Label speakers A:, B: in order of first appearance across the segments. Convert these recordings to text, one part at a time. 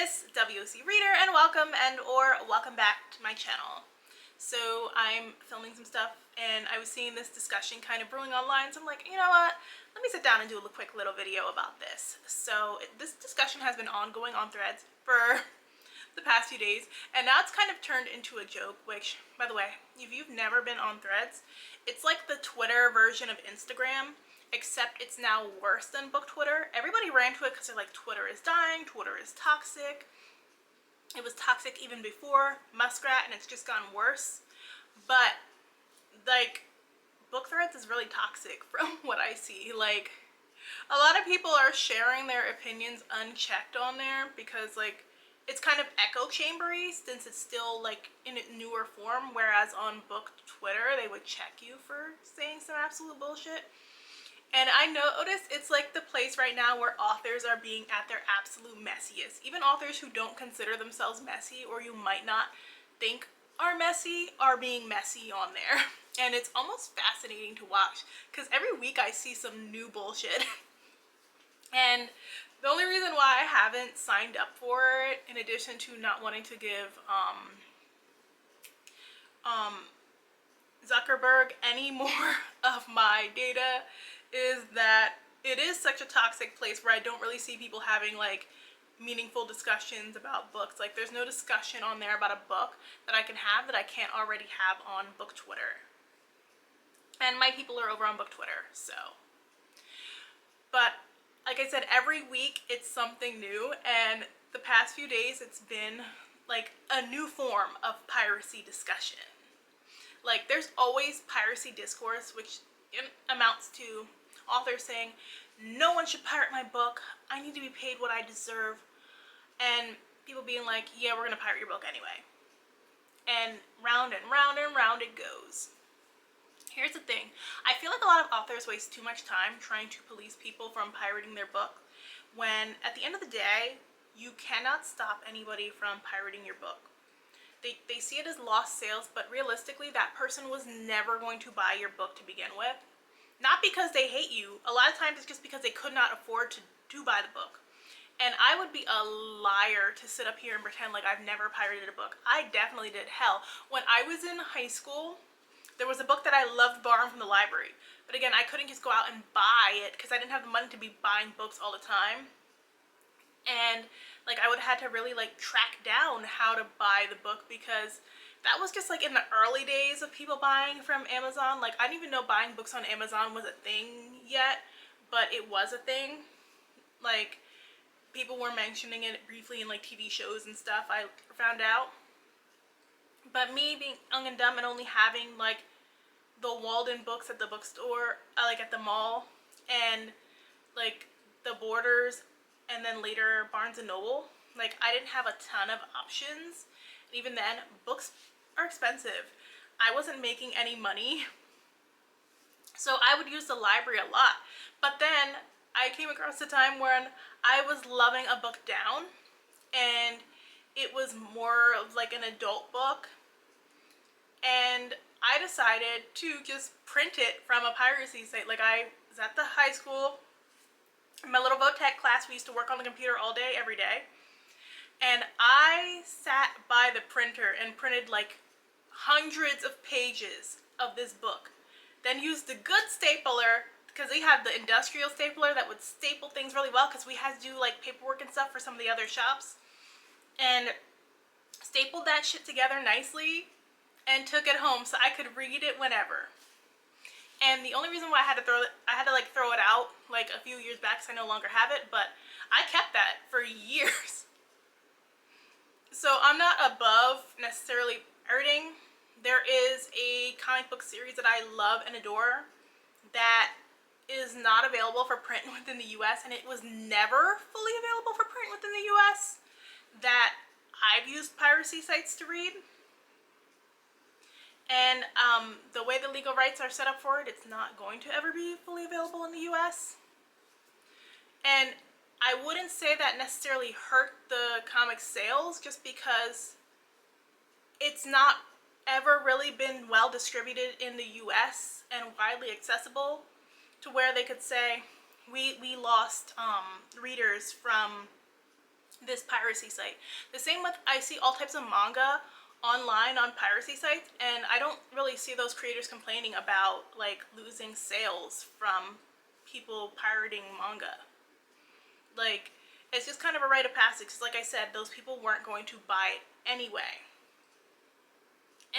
A: Miss WOC Reader, and welcome back to my channel. So I'm filming some stuff and I was seeing this discussion kind of brewing online, so I'm like, you know what, let me sit down and do a quick little video about this. So this discussion has been ongoing on Threads for the past few days, and now it's kind of turned into a joke, which, by the way, if you've never been on Threads, it's like the Twitter version of Instagram, except it's now worse than book Twitter. Everybody ran to it because they're like, Twitter is dying, Twitter is toxic. It was toxic even before Muskrat, and it's just gotten worse. But like, book Threads is really toxic from what I see. Like, a lot of people are sharing their opinions unchecked on there because, like, it's kind of echo chambery since it's still like in a newer form, whereas on book Twitter they would check you for saying some absolute bullshit. And I noticed it's like the place right now where authors are being at their absolute messiest. Even authors who don't consider themselves messy, or you might not think are messy, are being messy on there. And it's almost fascinating to watch because every week I see some new bullshit. And the only reason why I haven't signed up for it, in addition to not wanting to give Zuckerberg any more of my data, is that it is such a toxic place where I don't really see people having like meaningful discussions about books. Like, there's no discussion on there about a book that I can have that I can't already have on book Twitter. And my people are over on book Twitter, so. But like I said, every week it's something new, and the past few days it's been like a new form of piracy discussion. Like, there's always piracy discourse, which amounts to authors saying, no one should pirate my book, I need to be paid what I deserve, and people being like, yeah, we're gonna pirate your book anyway. And round and round and round it goes. Here's the thing, I feel like a lot of authors waste too much time trying to police people from pirating their book, when at the end of the day, you cannot stop anybody from pirating your book. They see it as lost sales, but realistically that person was never going to buy your book to begin with. Not because they hate you, a lot of times it's just because they could not afford to buy the book. And I would be a liar to sit up here and pretend like I've never pirated a book. I definitely did. Hell, when I was in high school, there was a book that I loved borrowing from the library. But again, I couldn't just go out and buy it because I didn't have the money to be buying books all the time. And like, I would have had to really like track down how to buy the book, because that was just like in the early days of people buying from Amazon. Like, I didn't even know buying books on Amazon was a thing yet, but it was a thing. Like, people were mentioning it briefly in like TV shows and stuff, I found out. But me being young and dumb and only having like the Walden books at the bookstore, like at the mall, and like the Borders, and then later Barnes and Noble, like, I didn't have a ton of options. And even then, books are expensive. I wasn't making any money, so I would use the library a lot. But then I came across a time when I was loving a book down, and it was more of like an adult book, and I decided to just print it from a piracy site. Like, I was at the high school, in my little VOTEC class, we used to work on the computer all day, every day. And I sat by the printer and printed like hundreds of pages of this book. Then used the good stapler, because they had the industrial stapler that would staple things really well, because we had to do like paperwork and stuff for some of the other shops. And stapled that shit together nicely and took it home so I could read it whenever. And the only reason why I had to throw it out like a few years back, because I no longer have it, but I kept that for years. So I'm not above necessarily pirating. There is a comic book series that I love and adore that is not available for print within the US, and it was never fully available for print within the US, that I've used piracy sites to read. And the way the legal rights are set up for it, it's not going to ever be fully available in the US. And I wouldn't say that necessarily hurt the comic sales, just because it's not ever really been well distributed in the US and widely accessible to where they could say, we lost readers from this piracy site. The same with, I see all types of manga online on piracy sites, and I don't really see those creators complaining about like losing sales from people pirating manga. Like, it's just kind of a rite of passage, because like I said, those people weren't going to buy it anyway.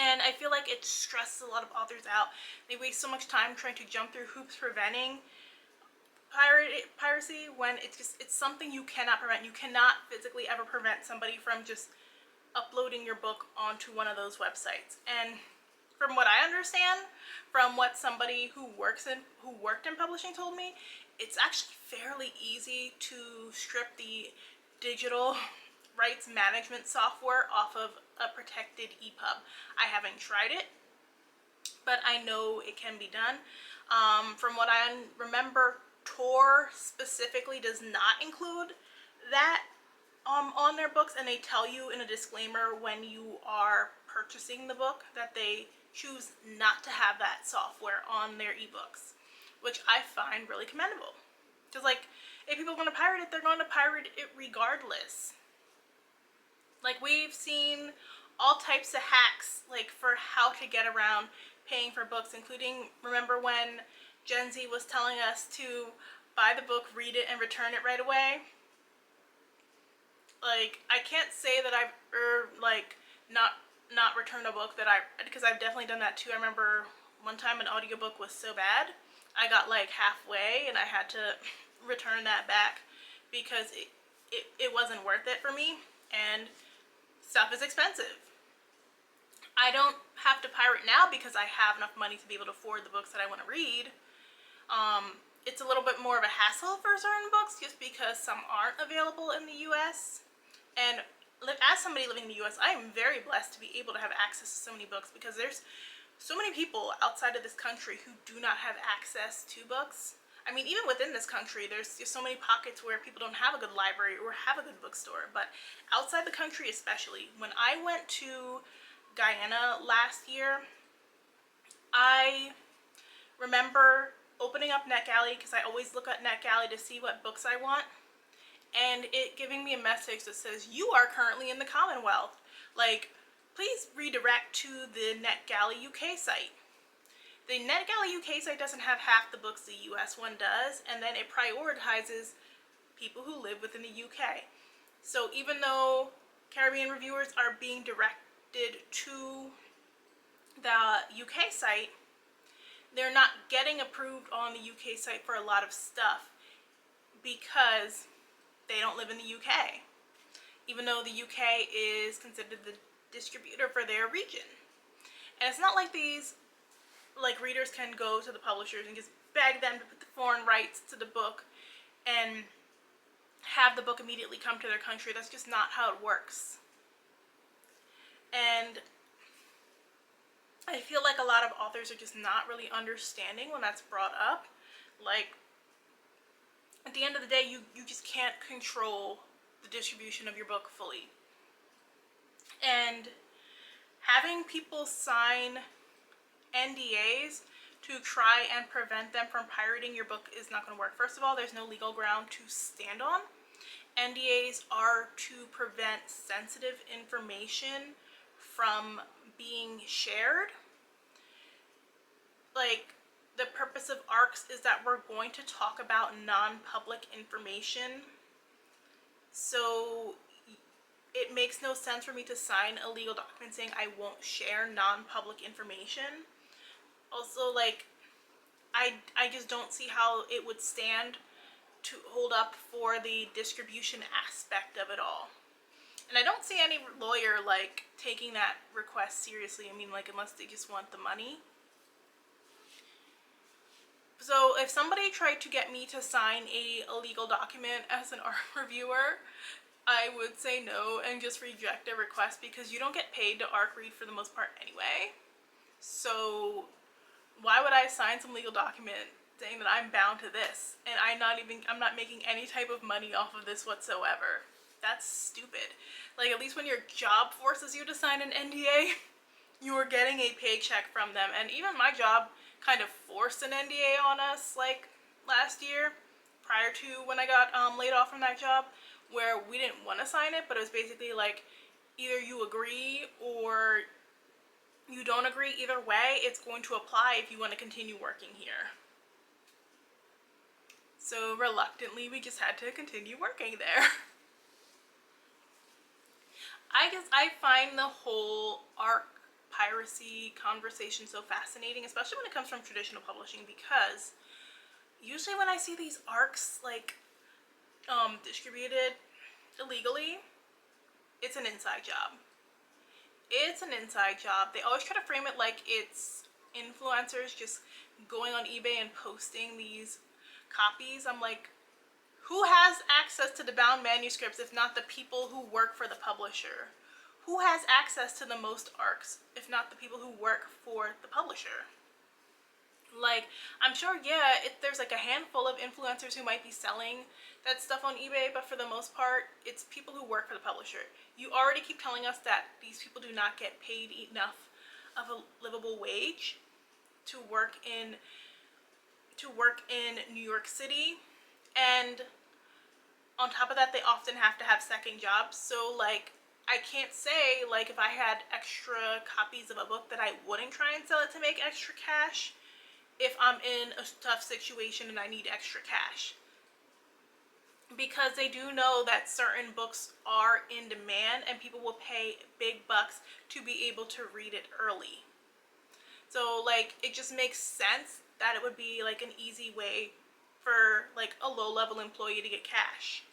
A: And I feel like it stresses a lot of authors out. They waste so much time trying to jump through hoops preventing piracy, when it's something you cannot prevent. You cannot physically ever prevent somebody from just uploading your book onto one of those websites. And from what I understand, from what somebody who worked in publishing told me, it's actually fairly easy to strip the digital rights management software off of a protected EPUB. I haven't tried it, but I know it can be done. From what I remember, Tor specifically does not include that on their books, and they tell you in a disclaimer when you are purchasing the book that they choose not to have that software on their ebooks, which I find really commendable. Because, like, if people are going to pirate it, they're going to pirate it regardless. Like, we've seen all types of hacks, like, for how to get around paying for books, including, remember when Gen Z was telling us to buy the book, read it, and return it right away? Like, I can't say that I've not returned a book because I've definitely done that too. I remember one time an audiobook was so bad, I got like halfway and I had to return that back because it wasn't worth it for me, and stuff is expensive. I don't have to pirate now because I have enough money to be able to afford the books that I want to read. It's a little bit more of a hassle for certain books just because some aren't available in the US. And as somebody living in the US, I am very blessed to be able to have access to so many books, because there's so many people outside of this country who do not have access to books. I mean, even within this country, there's just so many pockets where people don't have a good library or have a good bookstore. But outside the country especially, when I went to Guyana last year, I remember opening up NetGalley, because I always look at NetGalley to see what books I want, and it giving me a message that says, you are currently in the Commonwealth. Like, please redirect to the NetGalley UK site. The NetGalley UK site doesn't have half the books the US one does, and then it prioritizes people who live within the UK. So even though Caribbean reviewers are being directed to the UK site, they're not getting approved on the UK site for a lot of stuff because they don't live in the UK, even though the UK is considered the distributor for their region. And it's not like these readers can go to the publishers and just beg them to put the foreign rights to the book and have the book immediately come to their country. That's just not how it works. And I feel like a lot of authors are just not really understanding when that's brought up. Like, at the end of the day, you just can't control the distribution of your book fully. And having people sign NDAs to try and prevent them from pirating your book is not going to work. First of all, there's no legal ground to stand on. NDAs are to prevent sensitive information from being shared. Like, the purpose of ARCs is that we're going to talk about non-public information. So it makes no sense for me to sign a legal document saying I won't share non-public information. Also, like, I just don't see how it would stand to hold up for the distribution aspect of it all. And I don't see any lawyer, like, taking that request seriously. I mean, like, unless they just want the money. So if somebody tried to get me to sign a legal document as an art reviewer, I would say no and just reject their request, because you don't get paid to ARC read for the most part anyway. So why would I sign some legal document saying that I'm bound to this and I'm not making any type of money off of this whatsoever? That's stupid. Like, at least when your job forces you to sign an NDA, you are getting a paycheck from them. And even my job kind of forced an NDA on us, like, last year, prior to when I got laid off from that job. where we didn't want to sign it, but it was basically like either you agree or you don't agree. Either way, it's going to apply if you want to continue working here. So reluctantly, we just had to continue working there. I guess I find the whole ARC piracy conversation so fascinating, especially when it comes from traditional publishing, because usually when I see these ARCs like distributed illegally, it's an inside job. It's an inside job. They always try to frame it like it's influencers just going on eBay and posting these copies. I'm like, who has access to the bound manuscripts if not the people who work for the publisher? Who has access to the most ARCs if not the people who work for the publisher? Like, I'm sure, yeah, there's like a handful of influencers who might be selling that stuff on eBay, but for the most part, it's people who work for the publisher. You already keep telling us that these people do not get paid enough of a livable wage to work in New York City, and on top of that, they often have to have second jobs. So like, I can't say like if I had extra copies of a book that I wouldn't try and sell it to make extra cash if I'm in a tough situation and I need extra cash. Because they do know that certain books are in demand and people will pay big bucks to be able to read it early. So like, it just makes sense that it would be like an easy way for like a low-level employee to get cash.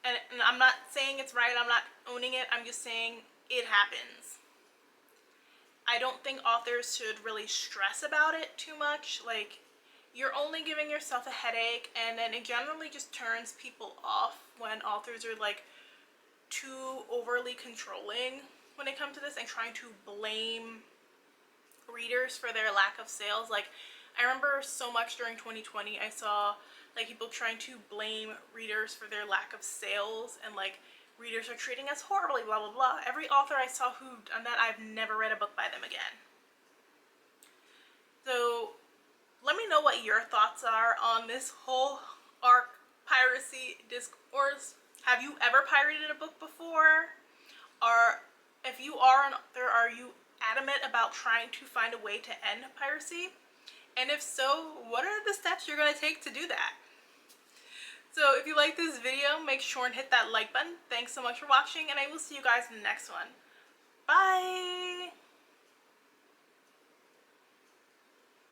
A: And I'm not saying it's right, I'm not owning it, I'm just saying it happens. I don't think authors should really stress about it too much. Like, you're only giving yourself a headache, and then it generally just turns people off when authors are like too overly controlling when it comes to this and trying to blame readers for their lack of sales. Like, I remember so much during 2020 I saw like people trying to blame readers for their lack of sales, and like, readers are treating us horribly, blah blah blah. Every author I saw who done that, I've never read a book by them again. So let me know what your thoughts are on this whole ARC piracy discourse. Have you ever pirated a book before? Or if you are an author, are you adamant about trying to find a way to end piracy? And if so, what are the steps you're going to take to do that? So if you like this video, make sure and hit that like button. Thanks so much for watching, and I will see you guys in the next one.